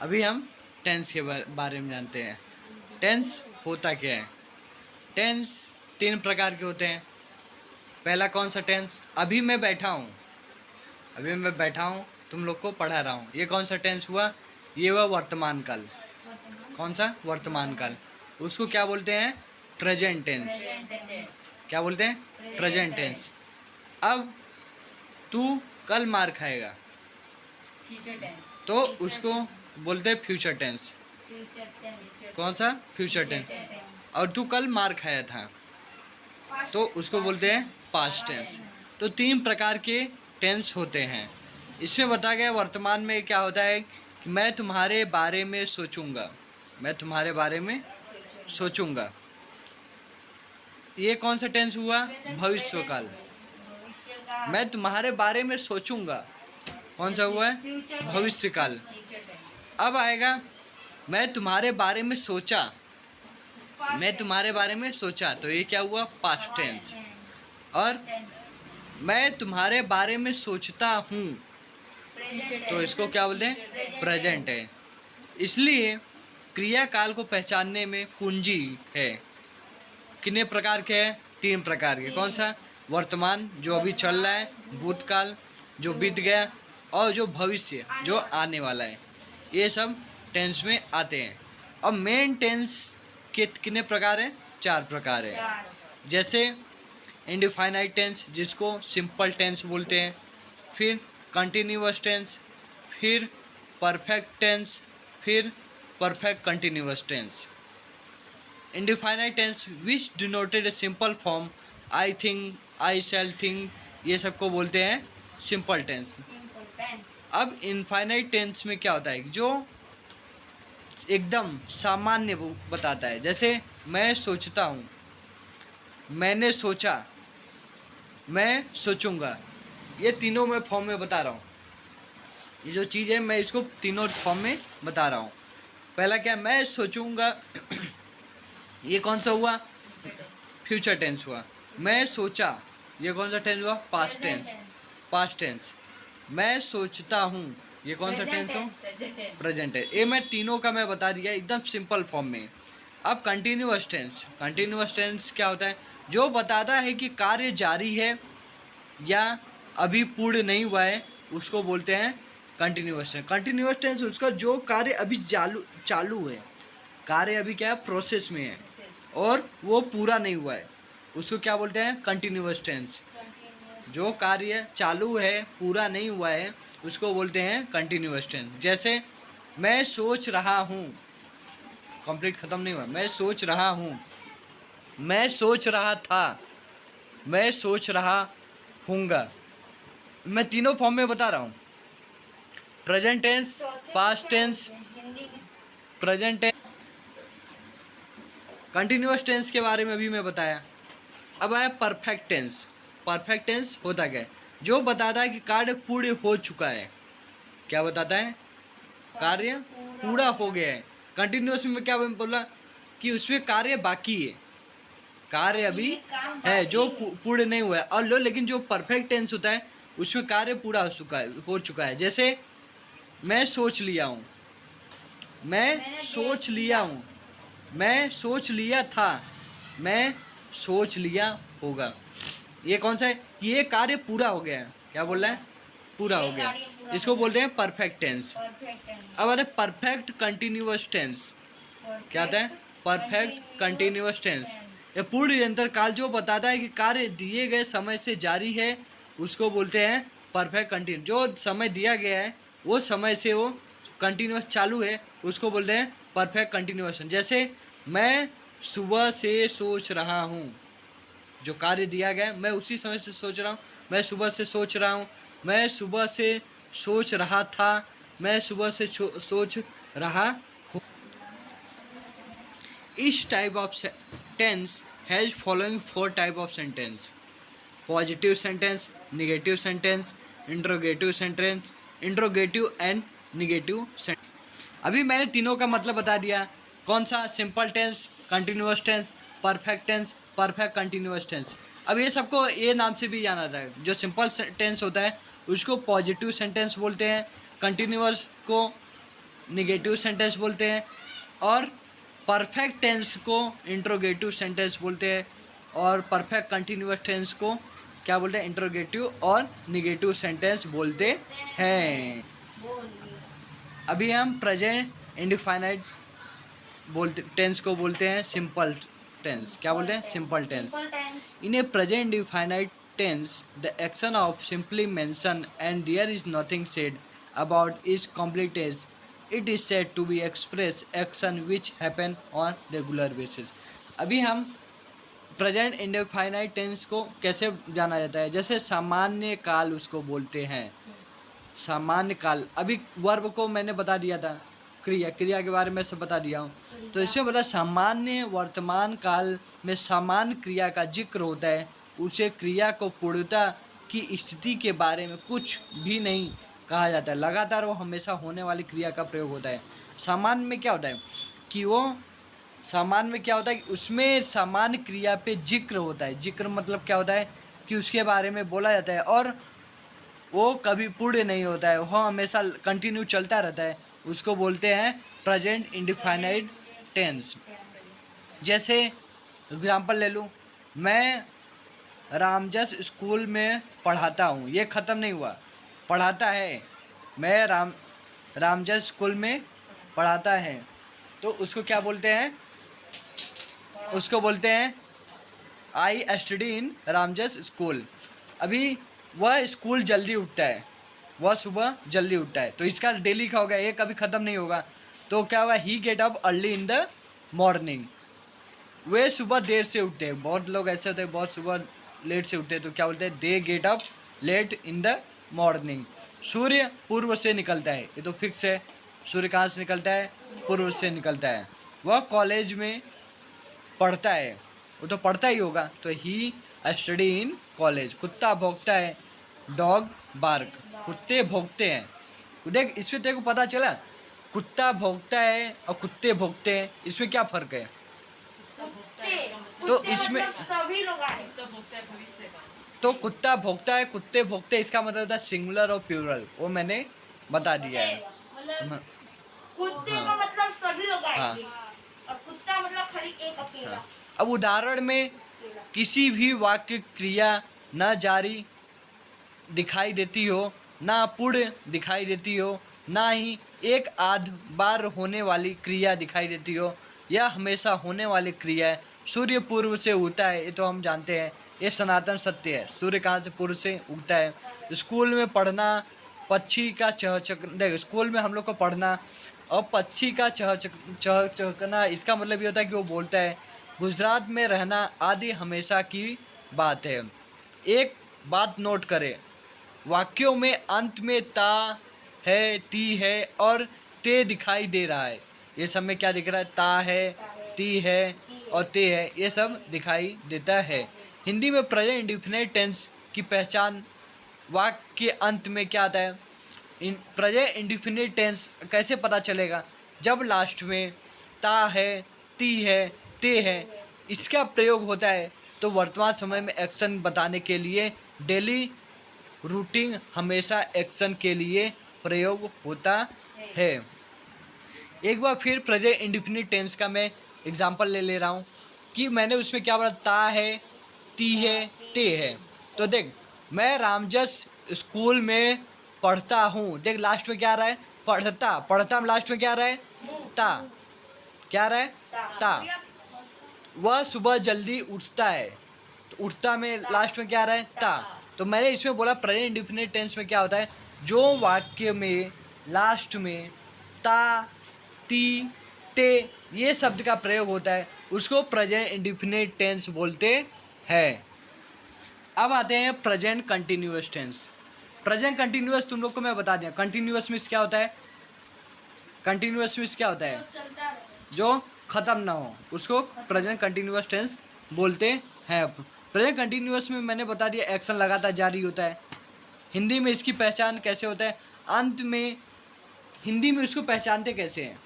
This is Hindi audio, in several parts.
अभी हम टेंस के बारे में जानते हैं। टेंस होता क्या है? टेंस 3 प्रकार के होते हैं। पहला कौन सा टेंस? अभी मैं बैठा हूँ, अभी मैं बैठा हूँ, तुम लोग को पढ़ा रहा हूँ। ये कौन सा टेंस हुआ? ये हुआ वर्तमान काल। कौन सा? वर्तमान काल। उसको क्या बोलते हैं? Present tense. क्या बोलते हैं? Present tense. अब तू कल मार खाएगा तो उसको बोलते हैं फ्यूचर टेंस। कौन सा? Future tense. और तू कल मार खाया था तो उसको बोलते हैं पास्ट टेंस। तो 3 प्रकार के टेंस होते हैं। इसमें बताया गया वर्तमान में क्या होता है कि मैं तुम्हारे बारे में सोचूंगा, मैं तुम्हारे बारे में सोचूंगा। ये कौन सा टेंस हुआ? भविष्य काल। मैं तुम्हारे बारे में सोचूंगा, कौन सा हुआ है? भविष्य काल। अब आएगा मैं तुम्हारे बारे में सोचा, मैं तुम्हारे बारे में सोचा, तो ये क्या हुआ? Past tense. और मैं तुम्हारे बारे में सोचता हूँ तो इसको क्या बोलते हैं? प्रेजेंट है। इसलिए क्रियाकाल को पहचानने में कुंजी है। कितने प्रकार के हैं? 3 प्रकार के। कौन सा? वर्तमान जो अभी चल रहा है, भूतकाल जो बीत गया, और जो भविष्य जो आने वाला है। ये सब टेंस में आते हैं। और मेन टेंस के कितने प्रकार हैं? 4 प्रकार है। जैसे इंडिफाइनाइट टेंस जिसको सिंपल टेंस बोलते हैं, फिर कंटिन्यूअस टेंस, फिर परफेक्ट टेंस, फिर perfect continuous tense. Indefinite tense which denoted a simple form, I think, I shall think, ये सबको बोलते हैं सिंपल टेंस। अब इनफाइनाइट टेंस में क्या होता है? जो एकदम सामान्य वो बताता है। जैसे मैं सोचता हूँ, मैंने सोचा, मैं सोचूंगा। ये तीनों मैं फॉर्म में बता रहा हूँ। ये जो चीज़ है मैं इसको तीनों फॉर्म में बता रहा हूँ। पहला क्या? मैं सोचूंगा। ये कौन सा हुआ? फ्यूचर टेंस हुआ। मैं सोचा, ये कौन सा टेंस हुआ? Past tense. Past tense. मैं सोचता हूँ, ये कौन सा टेंस हो? प्रेजेंट है। ये मैं तीनों का मैं बता दिया एकदम सिंपल फॉर्म में। अब कंटिन्यूअस टेंस। कंटिन्यूअस टेंस क्या होता है? जो बताता है कि कार्य जारी है या अभी पूर्ण नहीं हुआ है, उसको बोलते हैं कंटिन्यूअस टेंस। कंटिन्यूअस टेंस उसका जो कार्य अभी चालू है, कार्य अभी क्या है? प्रोसेस में है और वो पूरा नहीं हुआ है, उसको क्या बोलते हैं? Continuous tense. जो कार्य चालू है, पूरा नहीं हुआ है, उसको बोलते हैं कंटिन्यूअस टेंस। जैसे मैं सोच रहा हूँ, कंप्लीट खत्म नहीं हुआ। मैं सोच रहा हूँ, मैं सोच रहा था, मैं सोच रहा हूँगा। मैं तीनों फॉर्म में बता रहा हूँ। Present tense, past tense, present tense. Continuous tense के बारे में अभी मैं बताया। अब आया परफेक्ट टेंस। परफेक्ट टेंस होता क्या है? जो बताता है कि कार्य पूर्ण हो चुका है। क्या बताता है? कार्य पूरा हो गया है। कंटिन्यूअस में क्या बोला? कि उसमें कार्य बाकी है, कार्य अभी है जो पूर्ण नहीं हुआ है। और लो, लेकिन जो परफेक्ट टेंस होता है उसमें कार्य पूरा हो चुका है। जैसे मैं सोच लिया हूँ, मैं सोच लिया हूँ, मैं सोच लिया था, मैं सोच लिया होगा। ये कौन सा है? ये कार्य पूरा हो गया है। क्या बोल रहा है? पूरा हो गया। इसको बोलते हैं परफेक्ट टेंस। अब आता है परफेक्ट कंटिन्यूअस टेंस। क्या आता है? Perfect continuous tense. ये पूर्ण निरंतर काल जो बताता है कि कार्य दिए गए समय से जारी है, उसको बोलते हैं परफेक्ट कंटिन्यू। जो समय दिया गया है वो समय से वो कंटिन्यूअस चालू है, उसको बोलते हैं परफेक्ट कंटिन्यूएशन। जैसे मैं सुबह से सोच रहा हूँ, जो कार्य दिया गया है मैं उसी समय से सोच रहा हूँ, मैं सुबह से सोच रहा हूँ, मैं सुबह से सोच रहा था, मैं सुबह से सोच रहा हूँ। Each type of tense has following 4 type of sentence: positive sentence, negative sentence, interrogative and negative sentence। अभी मैंने तीनों का मतलब बता दिया। कौन सा? Simple tense, continuous tense, perfect tense, perfect continuous tense. अब ये सबको ये नाम से भी जाना जाता है। जो सिंपल टेंस होता है उसको पॉजिटिव सेंटेंस बोलते हैं, कंटिन्यूअस को निगेटिव सेंटेंस बोलते हैं, और परफेक्ट टेंस को इंट्रोगेटिव सेंटेंस बोलते हैं, और परफेक्ट कंटिन्यूअस टेंस को क्या बोलते हैं, इंट्रोगेटिव और निगेटिव सेंटेंस बोलते हैं। अभी हम प्रेजेंट इंडिफाइनाइट टेंस को बोलते हैं सिंपल टेंस। क्या बोलते हैं, simple tense. In a present indefinite tense the action of simply mention and there is nothing said about is completeness. It is said to be express action which happen on regular basis. अभी हम प्रेजेंट इंडेफाइनाइट टेंस को कैसे जाना जाता है, जैसे सामान्य काल उसको बोलते हैं। सामान्य काल, अभी वर्ब को मैंने बता दिया था, क्रिया के बारे में सब बता दिया हूँ। तो इसमें बता सामान्य वर्तमान काल में सामान्य क्रिया का जिक्र होता है, उसे क्रिया को पूर्णता की स्थिति के बारे में कुछ भी नहीं कहा जाता है। लगातार वो हमेशा होने वाली क्रिया का प्रयोग होता है। सामान्य में क्या होता है कि वो सामान्य में क्या होता है कि उसमें सामान्य क्रिया पे जिक्र होता है। जिक्र मतलब क्या होता है कि उसके बारे में बोला जाता है और वो कभी पूर्ण नहीं होता है, वो हमेशा कंटिन्यू चलता रहता है। उसको बोलते हैं प्रेजेंट इंडिफाइनाइट टेंस। जैसे एग्जांपल ले लूँ, मैं रामजस स्कूल में पढ़ाता हूँ, ये ख़त्म नहीं हुआ, पढ़ाता है। मैं रामजस स्कूल में पढ़ाता है, तो उसको क्या बोलते हैं, उसको बोलते हैं I study in Ramjas school. अभी वह स्कूल जल्दी उठता है, वह सुबह जल्दी उठता है, तो इसका डेली का होगा, ये कभी ख़त्म नहीं होगा। तो क्या होगा, he get up early in the morning. वे सुबह देर से उठते हैं, बहुत लोग ऐसे होते हैं बहुत सुबह लेट से उठते हैं, तो क्या बोलते हैं, they get up late in the morning. सूर्य पूर्व से निकलता है, ये तो फिक्स है, सूर्य कहाँ से निकलता है, पूर्व से निकलता है। वह कॉलेज में पढ़ता है, वो तो पढ़ता ही होगा, तो ही स्टडी इन कॉलेज। कुत्ता भौंकता है, डॉग बार्क, कुत्ते भौंकते हैं। देख इसमें तेरे को पता चला, कुत्ता भौंकता है और कुत्ते भौंकते हैं, इसमें क्या फ़र्क है। तो इसमें सभी लोग आए, तो कुत्ता भौंकता है, कुत्ते भौंकते हैं, इसका मतलब होता है सिंगुलर और प्लूरल, वो मैंने बता दिया है। मतलब कुत्ते का मतलब सभी लोग आए, हाँ। और कुत्ता मतलब खाली एक अकेला। अब उदाहरण में किसी भी वाक्य क्रिया न जारी दिखाई देती हो, ना पूर्ण दिखाई देती हो, ना ही एक आध बार होने वाली क्रिया दिखाई देती हो, यह हमेशा होने वाली क्रिया है। सूर्य पूर्व से उगता है, ये तो हम जानते हैं, ये सनातन सत्य है। सूर्य कहाँ से, पूर्व से उगता है। स्कूल में पढ़ना, पक्षी का चहचक, देख स्कूल में हम लोग को पढ़ना और पक्षी का चहचकना, इसका मतलब ये होता है कि वो बोलता है। गुजरात में रहना आदि हमेशा की बात है। एक बात नोट करें, वाक्यों में अंत में ता है, ती है और ते दिखाई दे रहा है। ये सब में क्या दिख रहा है, ता है, ती है और ते है, ये सब दिखाई देता है। हिंदी में प्रेजेंट इंडेफिनिट टेंस की पहचान वाक्य के अंत में क्या आता है। इन प्रेजेंट इंडेफिनिट टेंस कैसे पता चलेगा, जब लास्ट में ता है, ती है, ते है, इसका प्रयोग होता है, तो वर्तमान समय में एक्शन बताने के लिए डेली रूटीन हमेशा एक्शन के लिए प्रयोग होता है। एक बार फिर प्रेजेंट इंडेफिनिट टेंस का मैं एग्जांपल ले रहा हूँ कि मैंने उसमें क्या बोला, ता है, ती है, ते है। तो देख, मैं रामजस स्कूल में पढ़ता हूँ, देख लास्ट में क्या आ रहा है, पढ़ता में लास्ट में क्या आ रहा है, ता, क्या आ रहा है, ता। वह सुबह जल्दी उठता है, तो उठता में लास्ट में क्या आ रहा है, ता। तो मैंने इसमें बोला प्रेजेंट इंडेफिनिट टेंस में क्या होता है, जो वाक्य में लास्ट में ता, ती, ते ये शब्द का प्रयोग होता है, उसको प्रेजेंट इंडेफिनिट टेंस बोलते हैं। अब आते हैं present continuous tense. Present continuous तुम लोग को मैं बता दिया, कंटिन्यूअस मीन्स क्या होता है, कंटिन्यूअस मीन्स क्या होता है, जो ख़त्म ना हो, उसको प्रेजेंट कंटिन्यूअस टेंस बोलते हैं। प्रेजेंट कंटिन्यूअस में मैंने बता दिया एक्शन लगातार जारी होता है। हिंदी में इसकी पहचान कैसे होता है, अंत में, हिंदी में उसको पहचानते कैसे हैं,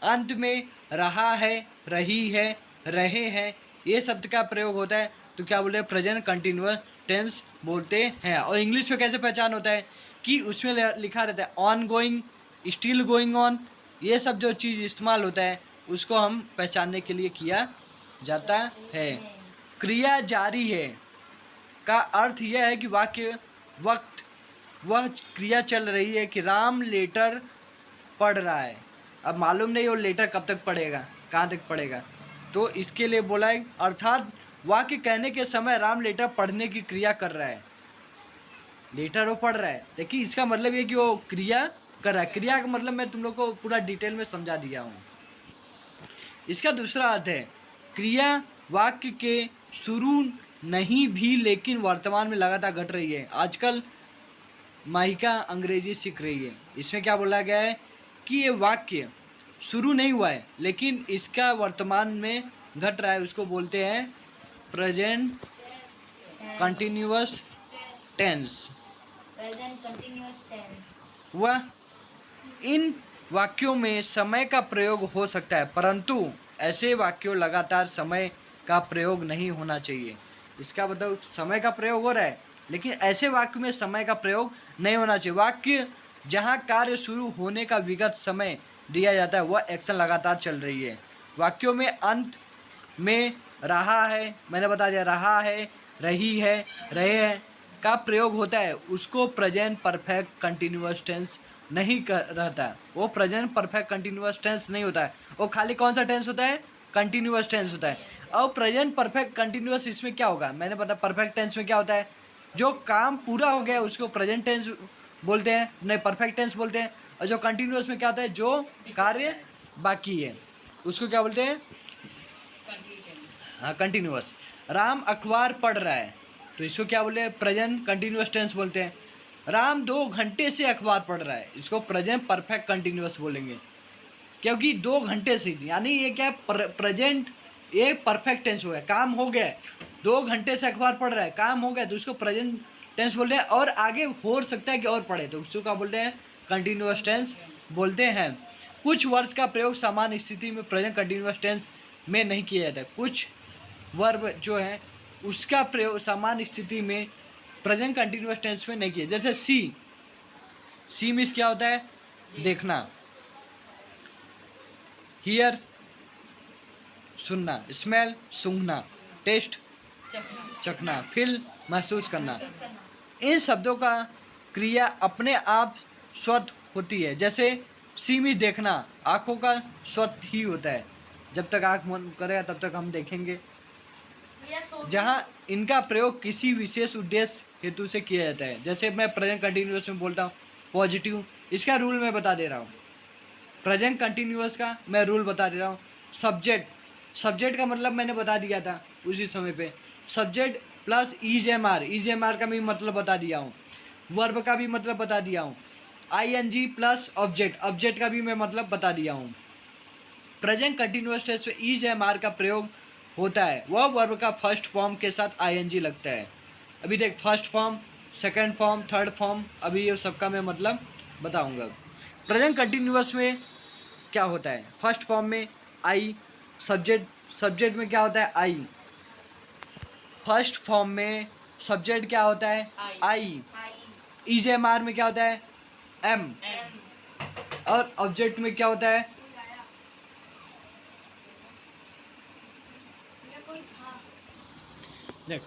अंत में रहा है, रही है, रहे हैं, ये शब्द का प्रयोग होता है, तो क्या बोलते हैं, प्रेजेंट कंटिन्यूअस टेंस बोलते हैं। और इंग्लिश में कैसे पहचान होता है कि उसमें लिखा रहता है on going, still going on, ये सब जो चीज़ इस्तेमाल होता है उसको हम पहचानने के लिए किया जाता है। क्रिया जारी है का अर्थ यह है कि वाक्य वक्त वह क्रिया चल रही है कि राम लेटर पढ़ रहा है। अब मालूम नहीं वो लेटर कब तक पढ़ेगा, कहाँ तक पढ़ेगा, तो इसके लिए बोला है अर्थात वाक्य कहने के समय राम लेटर पढ़ने की क्रिया कर रहा है। लेटर वो पढ़ रहा है, देखिए इसका मतलब ये कि वो क्रिया कर रहा है। क्रिया का मतलब मैं तुम लोग को पूरा डिटेल में समझा दिया हूँ। इसका दूसरा अर्थ है क्रिया वाक्य के शुरू नहीं भी लेकिन वर्तमान में लगातार घट रही है। आजकल माहिका अंग्रेजी सीख रही है। इसमें क्या बोला गया है कि ये वाक्य शुरू नहीं हुआ है लेकिन इसका वर्तमान में घट रहा है, उसको बोलते हैं present continuous tense. Present continuous tense. वह इन वाक्यों में समय का प्रयोग हो सकता है परंतु ऐसे वाक्यों लगातार समय का प्रयोग नहीं होना चाहिए। इसका मतलब समय का प्रयोग हो रहा है लेकिन ऐसे वाक्य में समय का प्रयोग नहीं होना चाहिए। वाक्य जहाँ कार्य शुरू होने का विगत समय दिया जाता है वह एक्शन लगातार चल रही है। वाक्यों में अंत में रहा है, मैंने बता दिया, रहा है, रही है, रहे हैं का प्रयोग होता है, उसको प्रेजेंट परफेक्ट कंटिन्यूअस टेंस नहीं रहता। वो प्रेजेंट परफेक्ट कंटिन्यूअस टेंस नहीं होता है, वो खाली कौन सा टेंस होता है, कंटिन्यूअस टेंस होता है। और प्रेजेंट परफेक्ट कंटिन्यूअस इसमें क्या होगा, मैंने बताया परफेक्ट टेंस में क्या होता है, जो काम पूरा हो गया उसको प्रेजेंट टेंस बोलते हैं, नहीं परफेक्ट टेंस बोलते हैं। और जो कंटिन्यूअस में क्या होता है, जो कार्य बाकी है उसको क्या बोलते हैं, हाँ कंटिन्यूअस। राम अखबार पढ़ रहा है तो इसको क्या बोले, प्रेजेंट कंटिन्यूअस टेंस बोलते हैं। राम 2 घंटे से अखबार पढ़ रहा है, इसको प्रेजेंट परफेक्ट कंटिन्यूअस बोलेंगे क्योंकि 2 घंटे से, यानी ये क्या है, प्रेजेंट ये परफेक्ट टेंस हो गया, काम हो गया। 2 घंटे से अखबार पढ़ रहा है, काम हो गया तो उसको प्रेजेंट टेंस बोलते हैं। और आगे हो सकता है कि और पढ़े तो उसको क्या बोलते हैं, कंटिन्यूअस टेंस बोलते हैं। कुछ वर्ड्स का प्रयोग सामान्य स्थिति में प्रेजेंट कंटिन्यूअस टेंस में नहीं किया जाता है। कुछ वर्ब जो है उसका प्रयोग सामान्य स्थिति में प्रेजेंट कंटिन्यूअस टेंस में नहीं किया। जैसे सी मीन्स क्या होता है, देखना, हियर सुनना, स्मेल सूंघना, टेस्ट चखना, फील महसूस करना। इन शब्दों का क्रिया अपने आप स्वत होती है। जैसे सी मीन्स देखना, आँखों का स्वत ही होता है, जब तक आँख मन करेगा तब तक हम देखेंगे। जहाँ इनका प्रयोग किसी विशेष उद्देश्य हेतु से किया जाता है। जैसे मैं प्रेजेंट कंटिन्यूअस में बोलता हूँ पॉजिटिव, इसका रूल मैं बता दे रहा हूँ, प्रेजेंट कंटिन्यूअस का मैं रूल बता दे रहा हूँ। सब्जेक्ट का मतलब मैंने बता दिया था उसी समय पे, subject plus is am are का भी मतलब बता दिया हूँ, वर्ब का भी मतलब बता दिया हूँ, ING प्लस ऑब्जेक्ट का भी मैं मतलब बता दिया हूँ। प्रेजेंट कंटिन्यूअस टेंस में ईज एम आर का प्रयोग होता है, वह वर्ब का फर्स्ट फॉर्म के साथ ING लगता है। अभी देख, first form, second form, third form, अभी ये सबका मैं मतलब बताऊंगा। प्रेजेंट कंटिन्यूअस में क्या होता है, फर्स्ट फॉर्म में आई, सब्जेक्ट में क्या होता है, आई। फर्स्ट फॉर्म में सब्जेक्ट क्या होता है, आई। ईज एम आर में क्या होता है, एम। और ऑब्जेक्ट में क्या होता है, देख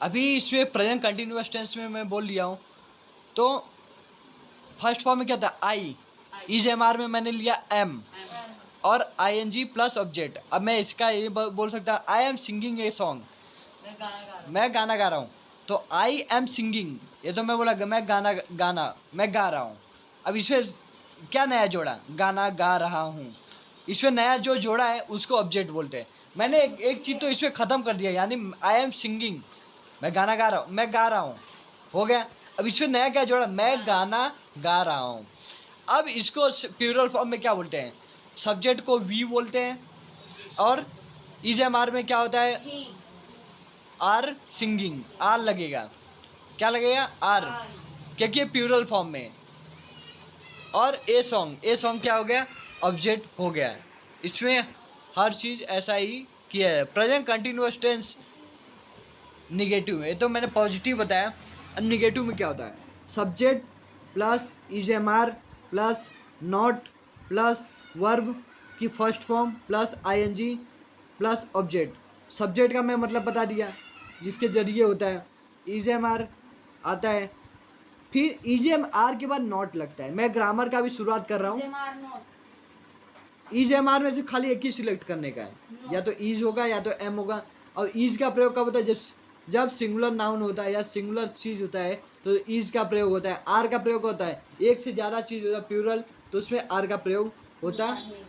अभी इसमें प्रेजेंट कंटिन्यूअस टेंस में मैं बोल लिया हूँ, तो फर्स्ट फॉर्म में क्या होता है, आई। ईज एम आर में मैंने लिया एम और ING प्लस ऑब्जेक्ट। अब मैं इसका ये बोल सकता हूँ, I am singing a song, मैं गाना गा रहा हूँ, तो आई एम सिंगिंग, ये तो मैं बोला मैं मैं गा रहा हूँ। अब इसमें क्या नया जोड़ा, गाना गा रहा हूँ, इसमें नया जो जोड़ा है उसको ऑब्जेक्ट बोलते हैं। मैंने एक चीज़ तो इसमें ख़त्म कर दिया, यानी आई एम सिंगिंग, मैं गाना गा रहा हूँ, मैं गा रहा हूँ, हो गया। अब इसमें नया क्या जोड़ा, मैं गाना गा रहा हूँ। अब इसको प्लूरल फॉर्म में क्या बोलते हैं, सब्जेक्ट को वी बोलते हैं और ईज एम आर में क्या होता है, आर सिंगिंग, आर लगेगा, क्या लगेगा, आर, क्योंकि ये प्लूरल फॉर्म में। और ए सॉन्ग क्या हो गया, ऑब्जेक्ट हो गया। इसमें हर चीज़ ऐसा ही किया है। प्रेजेंट कंटिन्यूअस टेंस निगेटिव है, तो मैंने पॉजिटिव बताया। अब निगेटिव में क्या होता है, subject plus is am are plus not plus verb की first form plus ING plus object. Subject का मैं मतलब बता दिया, जिसके जरिए होता है। ईजेएमआर आता है, फिर ईजेएमआर के बाद नॉट लगता है। मैं ग्रामर का भी शुरुआत कर रहा हूँ। ईजेएमआर में से खाली एक ही सिलेक्ट करने का है, या तो ईज होगा या तो एम होगा। और ईज का प्रयोग कब होता है? जब सिंगुलर नाउन होता है या सिंगुलर चीज होता है तो ईज का प्रयोग होता है। आर का प्रयोग होता है एक से ज़्यादा चीज होता है प्लूरल, तो उसमें आर का प्रयोग होता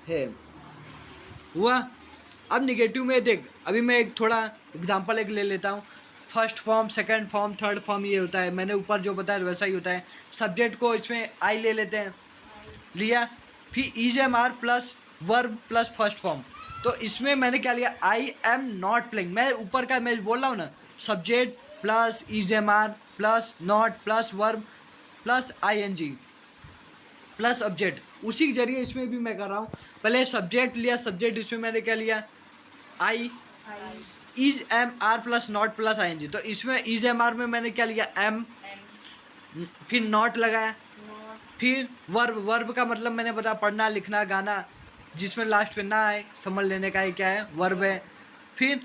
है। हुआ। अब निगेटिव में देख, अभी मैं एक थोड़ा एग्जांपल एक ले लेता हूँ। First form, second form, third form ये होता है। मैंने ऊपर जो बताया वैसा ही होता है। सब्जेक्ट को इसमें आई ले लेते हैं, लिया। फिर is am are plus verb plus first form, तो इसमें मैंने क्या लिया? I am not playing. मैं ऊपर का मैं बोल रहा हूँ ना, subject plus is am are plus not plus verb plus ING plus object, उसी के जरिए इसमें भी मैं कर रहा हूँ। पहले सब्जेक्ट लिया, सब्जेक्ट इसमें मैंने क्या लिया? I. Is am are plus not plus ING, तो इसमें इज एम आर में मैंने क्या लिया? एम। फिर नॉट लगाया। फिर वर्ब, वर्ब का मतलब मैंने बताया पढ़ना, लिखना, गाना, जिसमें लास्ट पे ना आए समझ लेने का, ये क्या है? वर्ब है। फिर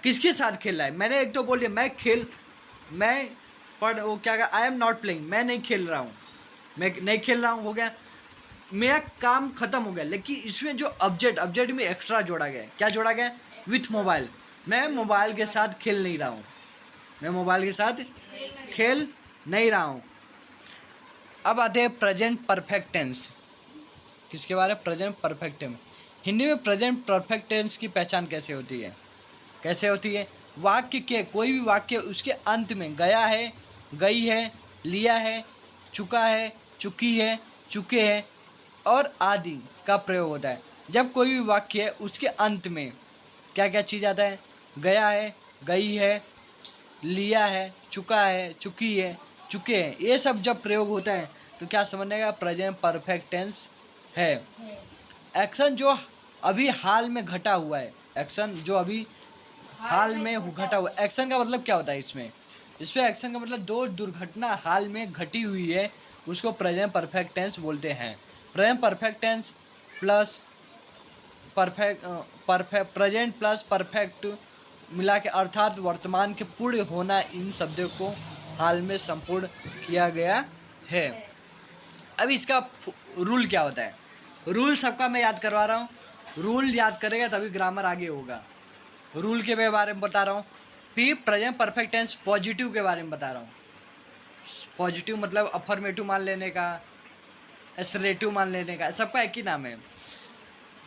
किसके साथ खेल रहा है? मैंने एक तो बोलिए मैं पढ़ वो क्या कहा? आई एम नॉट प्लेइंग, मैं नहीं खेल रहा हूँ, मैं नहीं खेल रहा हूँ, हो गया, मेरा काम खत्म हो गया। लेकिन इसमें जो ऑब्जेक्ट में एक्स्ट्रा जोड़ा गया, क्या जोड़ा गया? With mobile. मैं मोबाइल के साथ खेल नहीं रहा हूँ, मैं मोबाइल के साथ खेल नहीं रहा हूँ। अब आते हैं प्रेजेंट परफेक्ट टेंस। किसके बारे में? Present perfect tense. हिंदी में प्रेजेंट परफेक्ट टेंस की पहचान कैसे होती है? कैसे होती है? वाक्य के, कोई भी वाक्य उसके अंत में गया है, गई है, लिया है, चुका है, चुकी है, चुके हैं और आदि का प्रयोग होता है। जब कोई भी वाक्य है उसके अंत में क्या क्या चीज़ आता है? गया है, गई है, लिया है, चुका है, चुकी है, चुके हैं, ये सब जब प्रयोग होता है तो क्या समझने का? प्रेजेंट परफेक्ट टेंस है। एक्शन जो अभी हाल में घटा हुआ है, एक्शन जो अभी हाल में घटा हुआ, एक्शन का मतलब क्या होता है इसमें? इसमें एक्शन का मतलब दो दुर्घटना हाल में घटी हुई है, उसको प्रेजेंट परफेक्ट टेंस बोलते हैं। Present perfect tens plus present plus perfect मिला के, अर्थात वर्तमान के पूर्ण होना, इन शब्दों को हाल में संपूर्ण किया गया है। अब इसका रूल क्या होता है? रूल सबका मैं याद करवा रहा हूँ। रूल याद करेगा तभी ग्रामर आगे होगा। रूल के बारे में बता रहा हूँ। फिर प्रेजेंट परफेक्ट टेंस पॉजिटिव के बारे में बता रहा हूँ। पॉजिटिव मतलब अफर्मेटिव मान लेने का, एसरेटिव मान लेने का, सबका एक ही नाम है।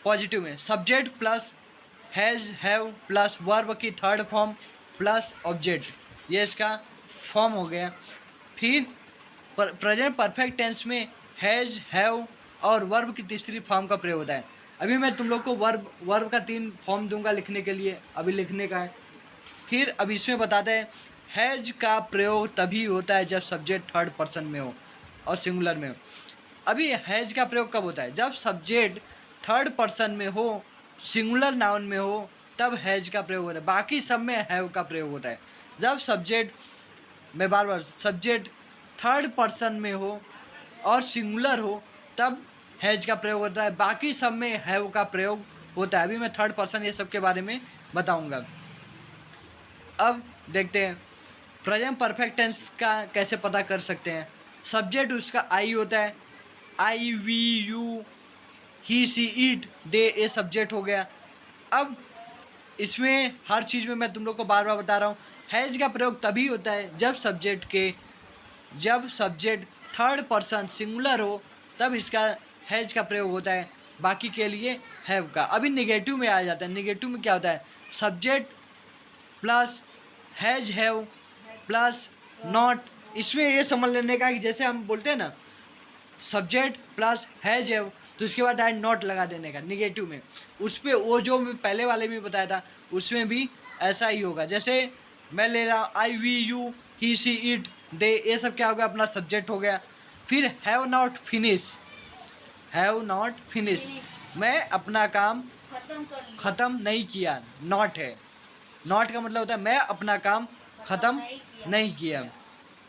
पॉजिटिव में subject plus has, have plus verb की थर्ड फॉर्म प्लस ऑब्जेक्ट, ये इसका फॉर्म हो गया। फिर प्रेजेंट परफेक्ट टेंस में हैज़, हैव और वर्ब की तीसरी फॉर्म का प्रयोग होता है। अभी मैं तुम लोग को वर्ब का 3 फॉर्म दूंगा लिखने के लिए, अभी लिखने का है। फिर अब इसमें बताते हैं हैज़ का प्रयोग तभी होता है जब सब्जेक्ट थर्ड पर्सन में हो और सिंगुलर में हो। अभी हैज़ का प्रयोग कब होता है? जब सब्जेक्ट थर्ड पर्सन में हो, सिंगुलर नाउन में हो, तब हैज़ का प्रयोग होता है। बाकी सब में हैव का प्रयोग होता है। जब सब्जेक्ट, मैं बार बार, सब्जेक्ट थर्ड पर्सन में हो और सिंगुलर हो तब हैज़ का प्रयोग होता है, बाकी सब में हैव का प्रयोग होता है। अभी मैं थर्ड पर्सन ये सब के बारे में बताऊंगा। अब देखते हैं प्रेजेंट परफेक्ट टेंस का कैसे पता कर सकते हैं। सब्जेक्ट उसका आई होता है, I, we, you, he, she, it, they, ये सब्जेक्ट हो गया। अब इसमें हर चीज़ में मैं तुम लोग को बार बार बता रहा हूँ, हैज़ का प्रयोग तभी होता है जब सब्जेक्ट थर्ड पर्सन सिंगुलर हो, तब इसका हैज़ का प्रयोग होता है, बाकी के लिए हैव का। अभी निगेटिव में आ जाता है। निगेटिव में क्या होता है? Subject plus has, have plus not. इसमें ये समझ लेने का कि जैसे हम बोलते हैं ना, सब्जेक्ट प्लस हैज़, हैव, तो इसके बाद डायरेक्ट नॉट लगा देने का निगेटिव में। उस पर वो जो मैं पहले वाले में बताया था उसमें भी ऐसा ही होगा। जैसे मैं ले रहा हूँ I, we, you, he, she, it, they, ये सब क्या हो गया? अपना सब्जेक्ट हो गया। फिर have not finish, have not finish, मैं अपना काम ख़त्म नहीं किया, नॉट है। नॉट का मतलब होता है मैं अपना काम ख़त्म नहीं किया।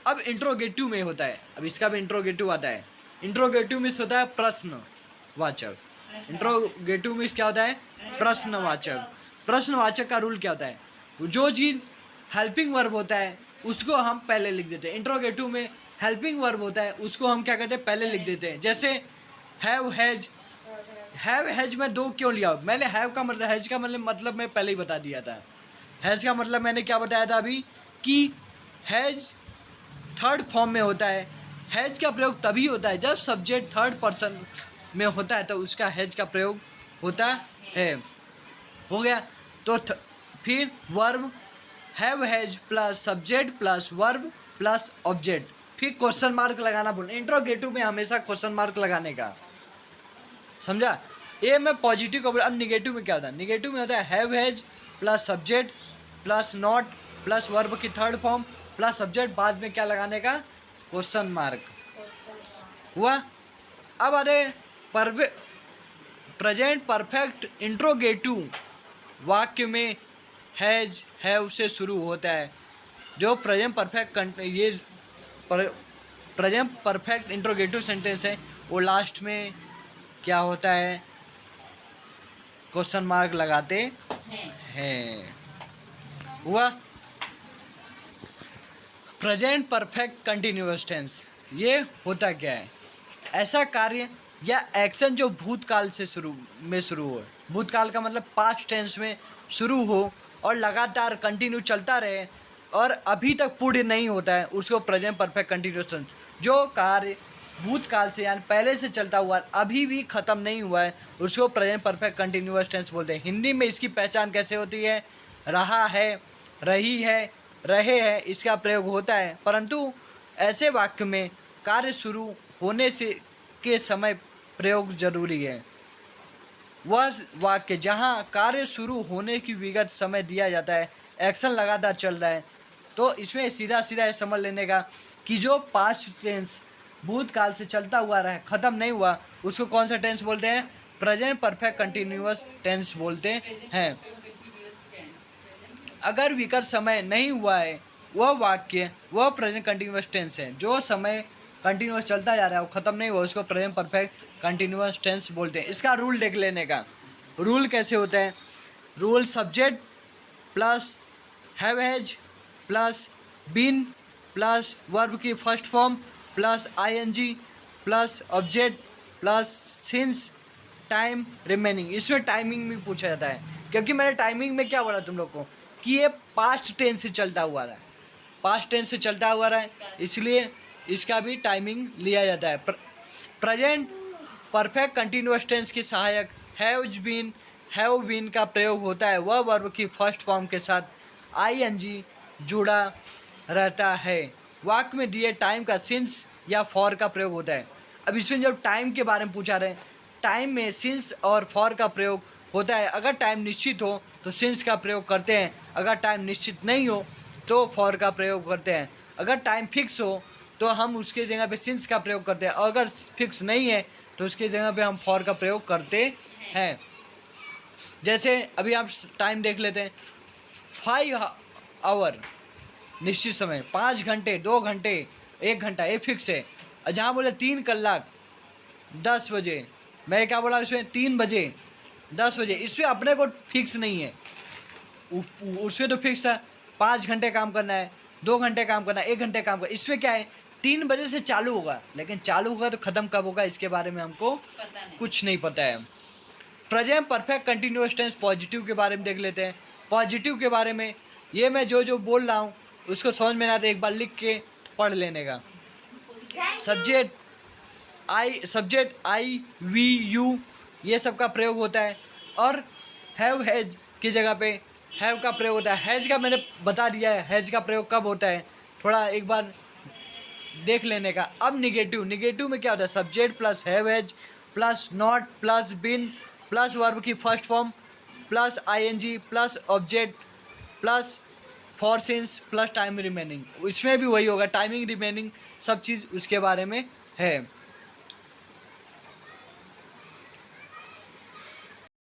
अब इंट्रोगेटिव में होता है, अब इसका भी इंट्रोगेटिव आता है। इंट्रोगेटिव में होता है प्रश्न। वाचक। इंट्रोगेटिव में क्या होता है? प्रश्नवाचक। प्रश्नवाचक का रूल क्या होता है? जो चीज हेल्पिंग वर्ब होता है उसको हम पहले लिख देते हैं। इंट्रोगेटिव में हेल्पिंग वर्ब होता है उसको हम क्या कहते हैं? पहले लिख देते हैं। जैसे हैव हैज, हैव हैज में दो क्यों लिया? मैंने हैव का मतलब, हैज का मतलब मैं पहले ही बता दिया था। हैज का मतलब मैंने क्या बताया था अभी कि हैज थर्ड फॉर्म में होता है। हैज का प्रयोग तभी होता है जब सब्जेक्ट थर्ड पर्सन में होता है, तो उसका हैज का प्रयोग होता है। हो गया। तो फिर verb have has plus subject plus verb plus object, फिर क्वेश्चन मार्क लगाना बोल। इंट्रोगेटिव में हमेशा क्वेश्चन मार्क लगाने का, समझा? ये मैं पॉजिटिव का। अब निगेटिव में क्या होता है? निगेटिव में होता है have has plus subject plus not plus verb की थर्ड फॉर्म प्लस सब्जेक्ट, बाद में क्या लगाने का? Question mark. हुआ। अब आते प्रेजेंट परफेक्ट इंट्रोगेटिव वाक्य में हैज हैव से शुरू होता है। जो प्रेजेंट परफेक्ट ये प्रेजेंट परफेक्ट इंट्रोगेटिव सेंटेंस है वो लास्ट में क्या होता है? क्वेश्चन मार्क लगाते हैं। हुआ। प्रेजेंट परफेक्ट कंटिन्यूअस टेंस ये होता क्या है? ऐसा कार्य या एक्शन जो भूतकाल से शुरू हो। भूतकाल का मतलब पास्ट टेंस में शुरू हो और लगातार कंटिन्यू चलता रहे और अभी तक पूर्ण नहीं होता है, उसको प्रेजेंट परफेक्ट कंटिन्यूअस टेंस। जो कार्य भूतकाल से यानी पहले से चलता हुआ अभी भी ख़त्म नहीं हुआ है, उसको प्रेजेंट परफेक्ट कंटिन्यूअस टेंस बोलते हैं। हिंदी में इसकी पहचान कैसे होती है? रहा है, रही है, रहे हैं, इसका प्रयोग होता है। परंतु ऐसे वाक्य में कार्य शुरू होने से के समय प्रयोग जरूरी है। वह वाक्य जहाँ कार्य शुरू होने की विगत समय दिया जाता है, एक्शन लगातार चल रहा है, तो इसमें सीधा सीधा ये समझ लेने का कि जो पास्ट टेंस भूतकाल से चलता हुआ रहा, ख़त्म नहीं हुआ, उसको कौन सा टेंस बोलते हैं? प्रेजेंट परफेक्ट कंटिन्यूअस टेंस बोलते हैं। अगर विकट समय नहीं हुआ है वह वाक्य वह प्रेजेंट कंटिन्यूअस टेंस है। जो समय कंटिन्यूअस चलता जा रहा है वो ख़त्म नहीं हुआ, उसको प्रेजेंट परफेक्ट कंटिन्यूअस टेंस बोलते हैं। इसका रूल देख लेने का। रूल कैसे होता है? Rule subject plus have has plus been plus verb की first form plus ING plus object plus since time remaining. इसमें टाइमिंग भी पूछा जाता है, क्योंकि मैंने टाइमिंग में क्या बोला तुम लोग को कि ये पास्ट टेंस से चलता हुआ रहा है, पास्ट टेंस से चलता हुआ रहा है, इसलिए इसका भी टाइमिंग लिया जाता है। प्रेजेंट परफेक्ट कंटिन्यूअस टेंस की सहायक हैव बीन का प्रयोग होता है। वह वर्ब की फर्स्ट फॉर्म के साथ आईएनजी जुड़ा रहता है। वाक्य में दिए टाइम का सिंस या फॉर का प्रयोग होता है। अब इसमें जब टाइम के बारे में पूछा रहे, टाइम में सिंस और फॉर का प्रयोग होता है। अगर टाइम निश्चित हो तो सिंस का प्रयोग करते हैं, अगर टाइम निश्चित नहीं हो तो फॉर का प्रयोग करते हैं। अगर टाइम फिक्स हो तो हम उसके जगह पे सिंस का प्रयोग करते हैं, और अगर फिक्स नहीं है तो उसके जगह पे हम फॉर का प्रयोग करते हैं। जैसे अभी आप टाइम देख लेते हैं, 5 आवर निश्चित समय, 5 घंटे, 2 घंटे, 1 घंटा, ये फिक्स है। और जहाँ बोले 3 कलाक 10 बजे, मैं क्या बोला उसमें 3 बजे 10 बजे, इसमें अपने को फिक्स नहीं है। उसमें तो फिक्स था 5 घंटे काम करना है, 2 घंटे काम करना है, 1 घंटे काम करना है। इसमें क्या है 3 बजे से चालू होगा, लेकिन चालू होगा तो ख़त्म कब होगा इसके बारे में हमको कुछ नहीं पता है। Present perfect continuous tense positive के बारे में देख लेते हैं। पॉजिटिव के बारे में ये मैं जो बोल रहा हूँ उसको समझ में ना आता एक बार लिख के पढ़ लेने का। सब्जेक्ट आई वी यू ये सब का प्रयोग होता है, और हैव हैज की जगह पे हैव का प्रयोग होता है। हैज का मैंने बता दिया है, हैज का प्रयोग कब होता है थोड़ा एक बार देख लेने का। अब निगेटिव में क्या होता है? Subject plus have has plus not plus been plus verb की first form plus ING plus object plus for since plus time remaining. इसमें भी वही होगा, टाइमिंग रिमेनिंग सब चीज़ उसके बारे में है।